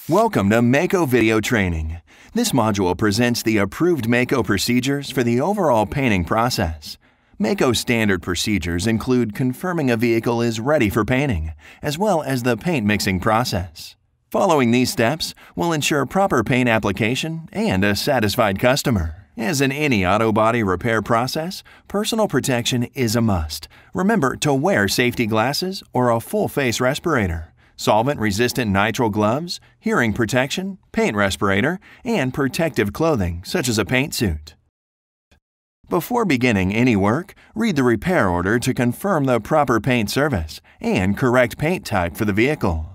Welcome to Maaco Video Training. This module presents the approved Maaco procedures for the overall painting process. Maaco standard procedures include confirming a vehicle is ready for painting, as well as the paint mixing process. Following these steps will ensure proper paint application and a satisfied customer. As in any auto body repair process, personal protection is a must. Remember to wear safety glasses or a full-face respirator, solvent-resistant nitrile gloves, hearing protection, paint respirator, and protective clothing such as a paint suit. Before beginning any work, read the repair order to confirm the proper paint service and correct paint type for the vehicle.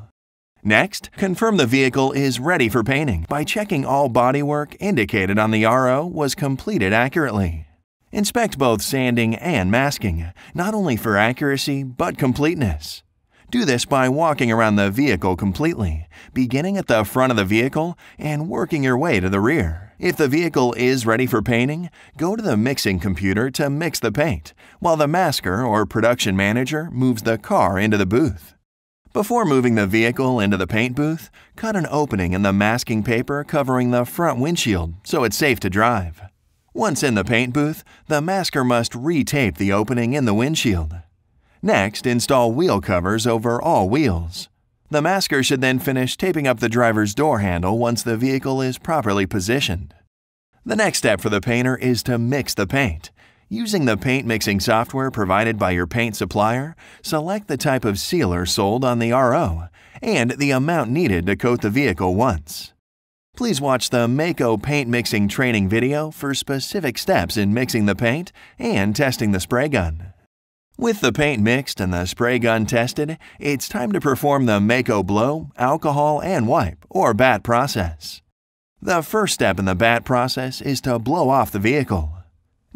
Next, confirm the vehicle is ready for painting by checking all bodywork indicated on the RO was completed accurately. Inspect both sanding and masking, not only for accuracy but completeness. Do this by walking around the vehicle completely, beginning at the front of the vehicle and working your way to the rear. If the vehicle is ready for painting, go to the mixing computer to mix the paint, while the masker or production manager moves the car into the booth. Before moving the vehicle into the paint booth, cut an opening in the masking paper covering the front windshield so it's safe to drive. Once in the paint booth, the masker must re-tape the opening in the windshield. Next, install wheel covers over all wheels. The masker should then finish taping up the driver's door handle once the vehicle is properly positioned. The next step for the painter is to mix the paint. Using the paint mixing software provided by your paint supplier, select the type of sealer sold on the RO and the amount needed to coat the vehicle once. Please watch the Maaco paint mixing training video for specific steps in mixing the paint and testing the spray gun. With the paint mixed and the spray gun tested, it's time to perform the Maaco blow, alcohol, and wipe, or bat process. The first step in the bat process is to blow off the vehicle.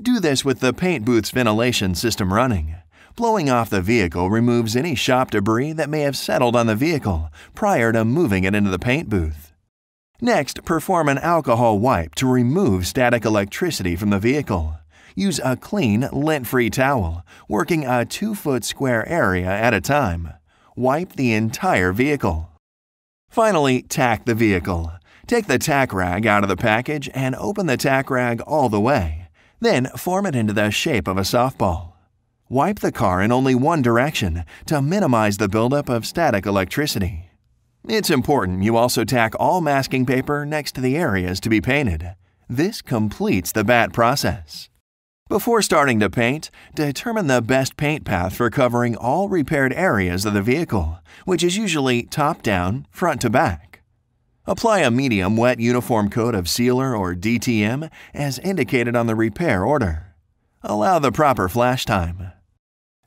Do this with the paint booth's ventilation system running. Blowing off the vehicle removes any shop debris that may have settled on the vehicle prior to moving it into the paint booth. Next, perform an alcohol wipe to remove static electricity from the vehicle. Use a clean, lint-free towel, working a 2-foot square area at a time. Wipe the entire vehicle. Finally, tack the vehicle. Take the tack rag out of the package and open the tack rag all the way. Then form it into the shape of a softball. Wipe the car in only one direction to minimize the buildup of static electricity. It's important you also tack all masking paper next to the areas to be painted. This completes the bat process. Before starting to paint, determine the best paint path for covering all repaired areas of the vehicle, which is usually top-down, front to back. Apply a medium wet uniform coat of sealer or DTM as indicated on the repair order. Allow the proper flash time.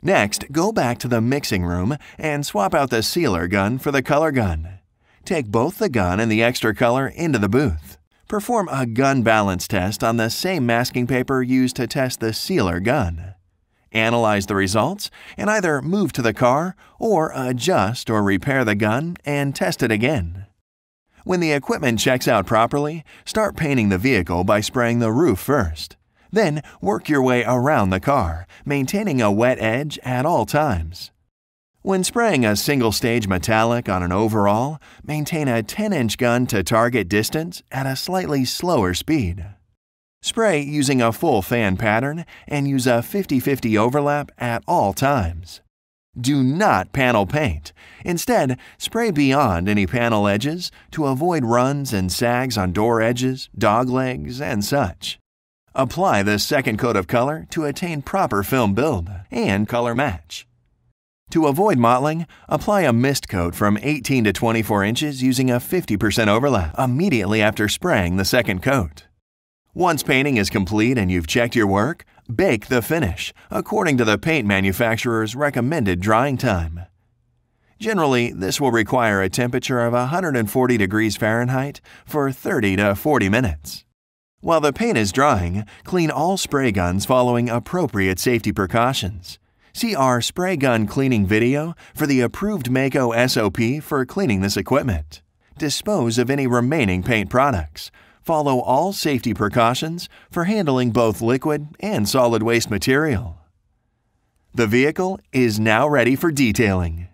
Next, go back to the mixing room and swap out the sealer gun for the color gun. Take both the gun and the extra color into the booth. Perform a gun balance test on the same masking paper used to test the sealer gun. Analyze the results and either move to the car or adjust or repair the gun and test it again. When the equipment checks out properly, start painting the vehicle by spraying the roof first. Then work your way around the car, maintaining a wet edge at all times. When spraying a single-stage metallic on an overall, maintain a 10-inch gun to target distance at a slightly slower speed. Spray using a full fan pattern and use a 50-50 overlap at all times. Do not panel paint. Instead, spray beyond any panel edges to avoid runs and sags on door edges, dog legs, and such. Apply the second coat of color to attain proper film build and color match. To avoid mottling, apply a mist coat from 18 to 24 inches using a 50% overlap immediately after spraying the second coat. Once painting is complete and you've checked your work, bake the finish according to the paint manufacturer's recommended drying time. Generally, this will require a temperature of 140 degrees Fahrenheit for 30 to 40 minutes. While the paint is drying, clean all spray guns following appropriate safety precautions. See our spray gun cleaning video for the approved Maaco SOP for cleaning this equipment. Dispose of any remaining paint products. Follow all safety precautions for handling both liquid and solid waste material. The vehicle is now ready for detailing.